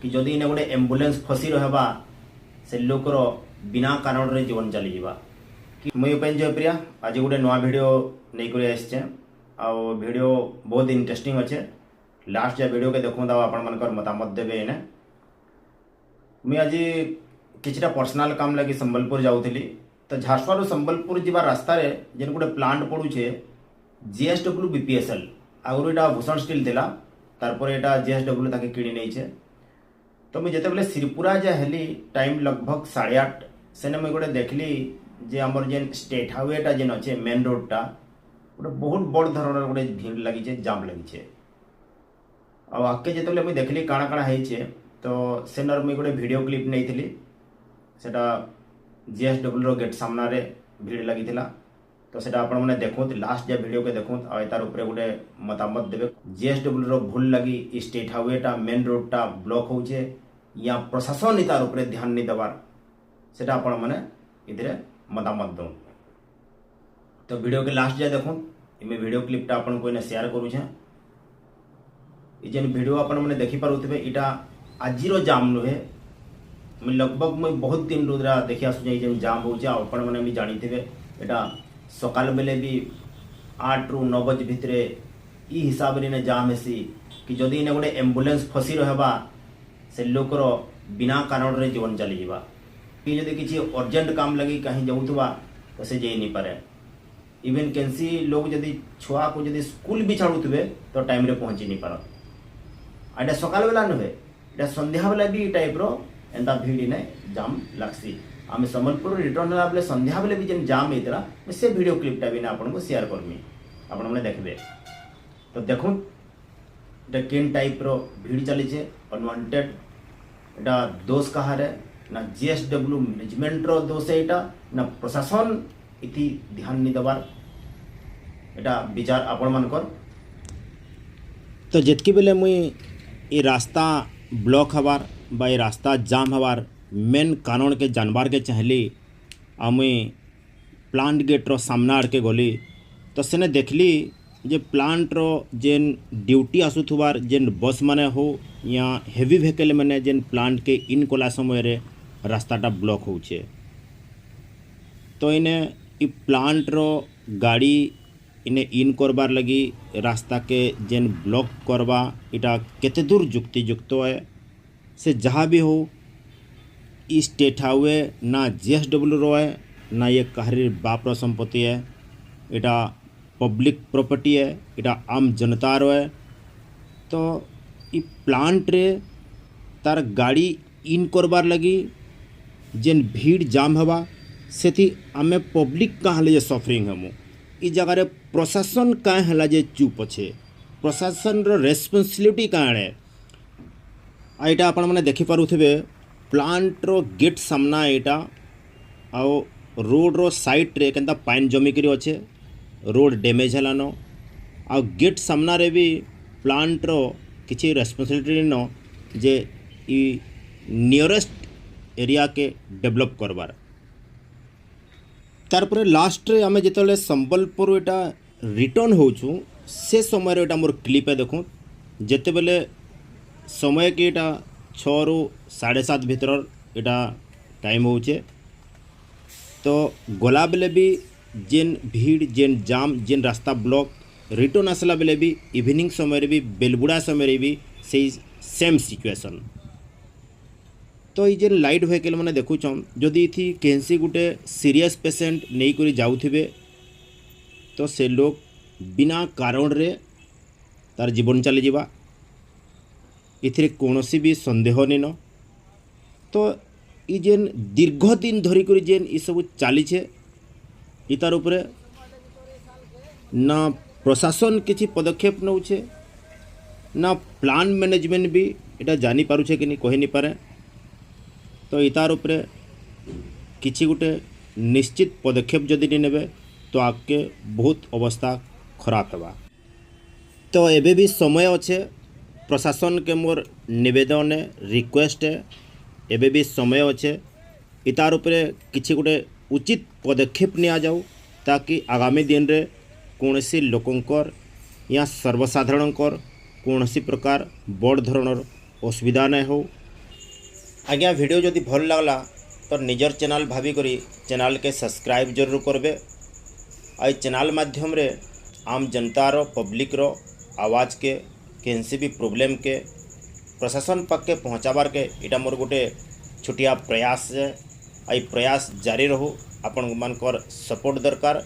कि जदि इने गोटे एम्बुलेंस फसी रहबा से लोकर बिना कारण रे जीवन चली जावा कि मुई उपेन्द्र जयप्रिया आज गोटे नुआ वीडियो नहीं कर आसचे आ वीडियो बहुत इंटरेस्टिंग अच्छे लास्ट जा वीडियो के देखूँ आपण मानकर मतामत देवे इने मुई आज किछटा पर्सनल काम लगी संबलपुर जाऊली तो झारसुगुड़ा संबलपुर जीवा रास्ता रे जेन गोटे प्लांट पड़ुछे जीएसडब्ल्यू बीपीएसएल आगुरी एटा भूषण स्टील थिला तारपर एटा जीएसडब्ल्यू ताके किणी नेइछे तो मुझे जिते श्रीपुरा जा हेली टाइम लगभग 8:30 सेने मुझे गोटे देखली जे आमर जेन स्टेट हाईवेटा जेन अच्छे मेन रोडटा गोटे बहुत बड़ धरण गोटे भीड़ लगी जाम लगी आगे जिते मुझे देखली काଣା काଣା होइछे तो सेनर मुझे गोटे वीडियो क्लिप नहीं थी सेटा जीएसडब्ल्यू गेट सामना रे भीड़ लगी तो सेटा आपण मैंने देखूँ लास्ट जा वीडियो के देखूँ तार उपरे गोटे मतामत देवे जीएसडब्ल्यू भूल लगी स्टेट हाईवेटा मेन रोडटा ब्लॉक होचे या प्रशासन ही तार उपरे ध्यान नहीं देवार सेटा आपण मैंने इधरे मतामत दो तो वीडियो के लास्ट जा देखूँ इमे वीडियो क्लिपटा आपण को इने शेयर करूछे जेन वीडियो आपण मैंने देखि पारुथिबे इटा आजिरो जाम नुहे मैं लगभग मैं बहुत दिन रुद्रा देखि आसुचे जेन जाम होचे आपण मैंने भी जानिथिबे एटा सकाल बेले भी 8 ରୁ 9 बजे भितर ई हिसाब रे जाम हेसी कि जदि इने गोटे एम्बुलेंस फसी रहबा से लोकर बिना कारण रे जीवन चली जावा कि जदि किसी अर्जेंट काम लगी कहीं जाऊथबा तो से जाई नहीं पारे इवन कैंसी लोग जदि छुआ को जदि स्कूल भी छाड़ुथबे तो टाइम रे पहुंची नहीं पार एटा सकाल बेला नुहे एटा संध्या बेला भी टाइप रो एंता भीड़ ने जाम लागसी आम संबलपुर रिटर्न होला बेले संध्या बेले भी जेन जाम होता से वीडियो क्लिपटा भी आपन को शेयर करमी आपण मैंने देखबे तो देखो एटा केन टाइप रो भीड़ चली अनवांटेड एटा दोष कहार ना जीएसडब्ल्यू मैनेजमेंट रो दोष है एटा ना प्रशासन इति ध्यान नहीं देवार एटा विचार आपण मानकर तो जितकी बेले मुई ये रास्ता ब्लॉक हबार बा ये रास्ता जाम हबार मेन कारण के जानबार के चाहली आ मुई प्लांट गेट रो सामना आड़ के गली तो सेने देखली जे प्लांट रो जेन ड्यूटी आसुथुबार जेन बस माने हो या हेवी व्हीकल माने जेन प्लांट के इन कला समय रे रास्ताटा ब्लॉक होचे तो इने इ प्लांट रो गाड़ी इने इन करबार लगी रास्ता के जेन ब्लॉक करवा इटा केते दूर युक्तियुक्त है से जहाँ भी हो स्टेट हाईवे ना जीएसडब्ल्यू रो है ना ये कहारी बाप रो संपत्ति है इटा पब्लिक प्रॉपर्टी है इटा आम जनता रो है तो इ प्लांट रे तार गाड़ी इन करबार लगी जेन भीड़ जाम हवा सेथि आमे पब्लिक कहाँ ले सफरिंग हमु इ जगह रे प्रशासन कहाँ हला जे चुप अच्छे प्रशासन रो रेस्पॉन्सिबिलिटी कहाँ है आईटा आपण मैंने देखि पारुथिबे प्लांट रो गेट सामना एटा आओ रोड रो साइड रे केनता पाइन जमिकरी अच्छे रोड डैमेज हलानो आ गेट सामना रे भी प्लांट रो किछि रेस्पॉन्सिबिलिटी न जे इ नियरेस्ट एरिया के डेवलप करबार तार पर लास्ट रे आमे जेतले संबलपुर एटा रिटर्न होछु से समय रे एटा मोर क्लिप है देखो जेते बेले समय कि एटा 6 ରୁ 7:30 भितर एटा टाइम होचे तो गला बेले भी जेन भीड़ जेन जाम जेन रास्ता ब्लॉक रिटर्न आसला बेले भी इवनिंग समय भी बेलबुड़ा समय भी से सेम सिचुएशन तो ये जेन लाइट व्हीकल मैंने देखुछन जदि थी केनसी गुटे सीरियस पेशेंट नहीं करी जाउथिबे तो से लोग बिना कारण रे तार जीवन चली जावा इथिरे कौनसी भी संदेह नहीं न तो ये जेन दीर्घ दिन धरिक जेन ये सब चली तार उपरे ना प्रशासन किसी पदक्षेप नौचे ना प्लान मैनेजमेंट भी इटा जानी पारुछे कि नहीं कहि नहीं पारे तो इतार उपरे किसी गोटे निश्चित पदक्षेप जदि नहीं नेबे तो आगे बहुत अवस्था खराब होगा तो एबे भी समय अच्छे प्रशासन के मोर निवेदन रिक्वेस्ट है एबे भी समय अच्छे इतार उपरे किसी गोटे उचित पदक्षेप निया जाऊ ताकि आगामी दिन रे कौनसी लोकंकर या सर्वसाधारणकर कौनसी प्रकार बड़ धरणर असुविधा नहीं हो आज्ञा वीडियो जदि भल लगला तो निजर चैनल भावी करी चैनल के सब्सक्राइब जरूर करबे। आई चैनल माध्यम रे आम जनतार पब्लिक रो आवाज़ के केनसी भी प्रॉब्लम के प्रशासन पाख के पहुँचाबार के इटा मोर गोटे छोटिया प्रयास है। आई प्रयास जारी रहू। आपण मानकर सपोर्ट दरकार।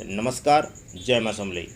नमस्कार। जय मां समलेई।